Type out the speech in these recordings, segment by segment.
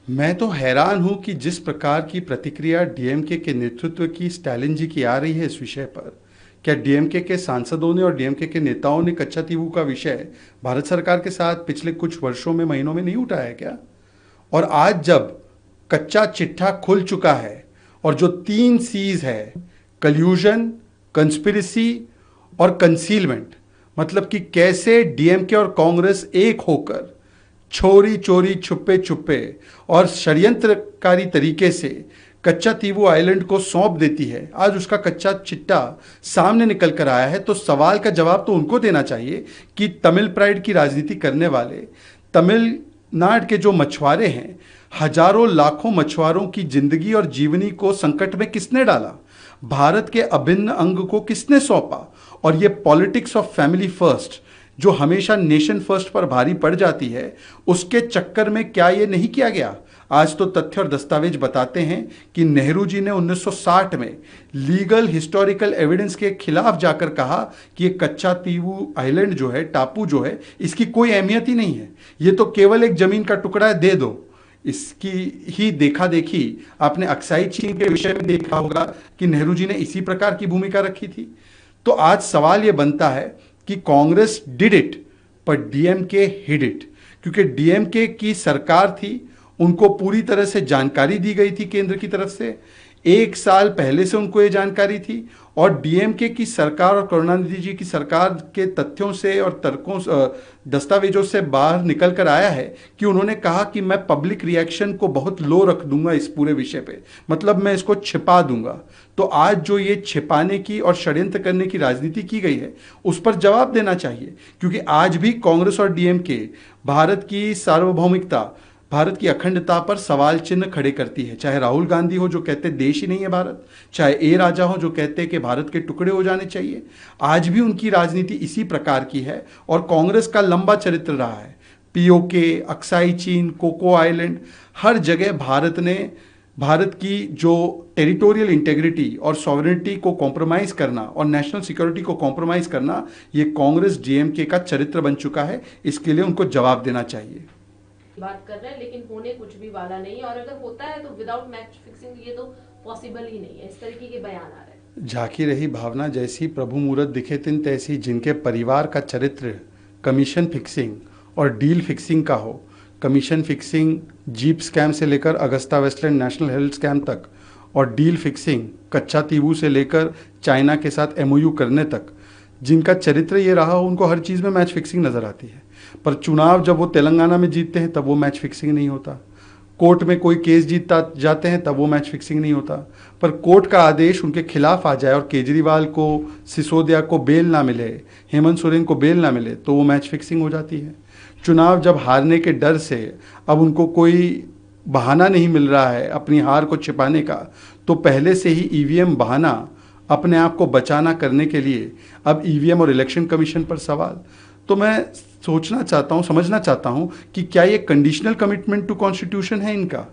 मैं तो हैरान हूं कि जिस प्रकार की प्रतिक्रिया डीएमके के नेतृत्व की स्टालिन जी की आ रही है इस विषय पर, क्या डीएमके के सांसदों ने और डीएमके के नेताओं ने कच्चातीवू का विषय भारत सरकार के साथ पिछले कुछ वर्षों में महीनों में नहीं उठाया क्या? और आज जब कच्चा चिट्ठा खुल चुका है और जो 3 सीज है, कल्यूजन, कंस्पिरेसी और कंसीलमेंट, मतलब कि कैसे डीएमके और कांग्रेस एक होकर चोरी चोरी छुपे छुपे और षड्यंत्रकारी तरीके से कच्चातीवू आइलैंड को सौंप देती है, आज उसका कच्चा चिट्टा सामने निकल कर आया है। तो सवाल का जवाब तो उनको देना चाहिए कि तमिल प्राइड की राजनीति करने वाले तमिलनाडु के जो मछुआरे हैं, हजारों लाखों मछुआरों की जिंदगी और जीवनी को संकट में किसने डाला, भारत के अभिन्न अंग को किसने सौंपा? और ये पॉलिटिक्स ऑफ फैमिली फर्स्ट जो हमेशा नेशन फर्स्ट पर भारी पड़ जाती है, उसके चक्कर में क्या ये नहीं किया गया? आज तो तथ्य और दस्तावेज बताते हैं कि नेहरू जी ने 1960 में लीगल हिस्टोरिकल एविडेंस के खिलाफ जाकर कहा कि ये कच्चातीवू आइलैंड जो है, टापू जो है, इसकी कोई अहमियत ही नहीं है, ये तो केवल एक जमीन का टुकड़ा है, दे दो। इसकी ही देखा देखी आपने अक्साई चीन के विषय में देखा होगा कि नेहरू जी ने इसी प्रकार की भूमिका रखी थी। तो आज सवाल यह बनता है कि कांग्रेस डिड इट पर डीएमके हिड इट, क्योंकि डीएमके की सरकार थी, उनको पूरी तरह से जानकारी दी गई थी केंद्र की तरफ से, 1 साल पहले से उनको ये जानकारी थी। और डीएमके की सरकार और करुणानिधि जी की सरकार के तथ्यों से और तर्कों दस्तावेजों से बाहर निकल कर आया है कि उन्होंने कहा कि मैं पब्लिक रिएक्शन को बहुत लो रख दूंगा इस पूरे विषय पे, मतलब मैं इसको छिपा दूंगा। तो आज जो ये छिपाने की और षड्यंत्र करने की राजनीति की गई है, उस पर जवाब देना चाहिए, क्योंकि आज भी कांग्रेस और डीएमके भारत की सार्वभौमिकता, भारत की अखंडता पर सवाल चिन्ह खड़े करती है। चाहे राहुल गांधी हो जो कहते देश ही नहीं है भारत, चाहे ए राजा हो जो कहते कि भारत के टुकड़े हो जाने चाहिए, आज भी उनकी राजनीति इसी प्रकार की है। और कांग्रेस का लंबा चरित्र रहा है, पीओके, अक्साई चीन, कोको आइलैंड, हर जगह भारत की जो टेरिटोरियल इंटेग्रिटी और सॉवरेनिटी को कॉम्प्रोमाइज करना और नेशनल सिक्योरिटी को कॉम्प्रोमाइज करना, ये कांग्रेस डीएमके का चरित्र बन चुका है। इसके लिए उनको जवाब देना चाहिए। बात कर रहे हैं, लेकिन होने कुछ भी वाला नहीं है, और अगर होता है तो विदाउट मैच फिक्सिंग ये तो पॉसिबल ही नहीं है। इस तरीके के बयान आ रहे हैं। झांकी रही भावना जैसी प्रभु मूरत दिखे तिन तैसी, जिनके परिवार का चरित्र कमीशन फिक्सिंग और डील फिक्सिंग का हो, कमीशन फिक्सिंग जीप स्कैम से लेकर Agusta Westland national health scam तक, और डील फिक्सिंग कच्चातीवू से लेकर चाइना के साथ एमओयू करने तक, जिनका चरित्र ये रहा हो, उनको हर चीज़ में मैच फिक्सिंग नज़र आती है। पर चुनाव जब वो तेलंगाना में जीतते हैं तब वो मैच फिक्सिंग नहीं होता, कोर्ट में कोई केस जीतता जाते हैं तब वो मैच फिक्सिंग नहीं होता। पर कोर्ट का आदेश उनके खिलाफ आ जाए और केजरीवाल को, सिसोदिया को बेल ना मिले, हेमंत सोरेन को बेल ना मिले, तो वो मैच फिक्सिंग हो जाती है। चुनाव जब हारने के डर से अब उनको कोई बहाना नहीं मिल रहा है अपनी हार को छिपाने का, तो पहले से ही ईवीएम बहाना अपने आप को बचाना करने के लिए अब ईवीएम और इलेक्शन कमीशन पर सवाल। तो मैं सोचना चाहता हूँ, समझना चाहता हूँ कि क्या ये कंडीशनल कमिटमेंट टू कॉन्स्टिट्यूशन है इनका?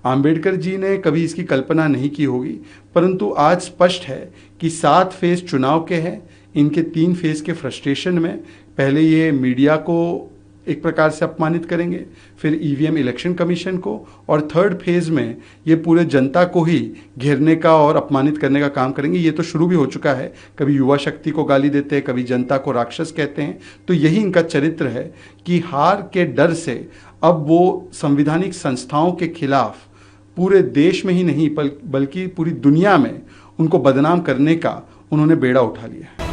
आम्बेडकर जी ने कभी इसकी कल्पना नहीं की होगी, परंतु आज स्पष्ट है कि 7 फेज चुनाव के हैं। इनके 3 फेज के फ्रस्ट्रेशन में पहले ये मीडिया को एक प्रकार से अपमानित करेंगे, फिर ईवीएम इलेक्शन कमीशन को, और 3rd फेज में ये पूरे जनता को ही घेरने का और अपमानित करने का काम करेंगे। ये तो शुरू भी हो चुका है, कभी युवा शक्ति को गाली देते हैं, कभी जनता को राक्षस कहते हैं। तो यही इनका चरित्र है कि हार के डर से अब वो संवैधानिक संस्थाओं के खिलाफ पूरे देश में ही नहीं बल्कि पूरी दुनिया में उनको बदनाम करने का उन्होंने बेड़ा उठा लिया है।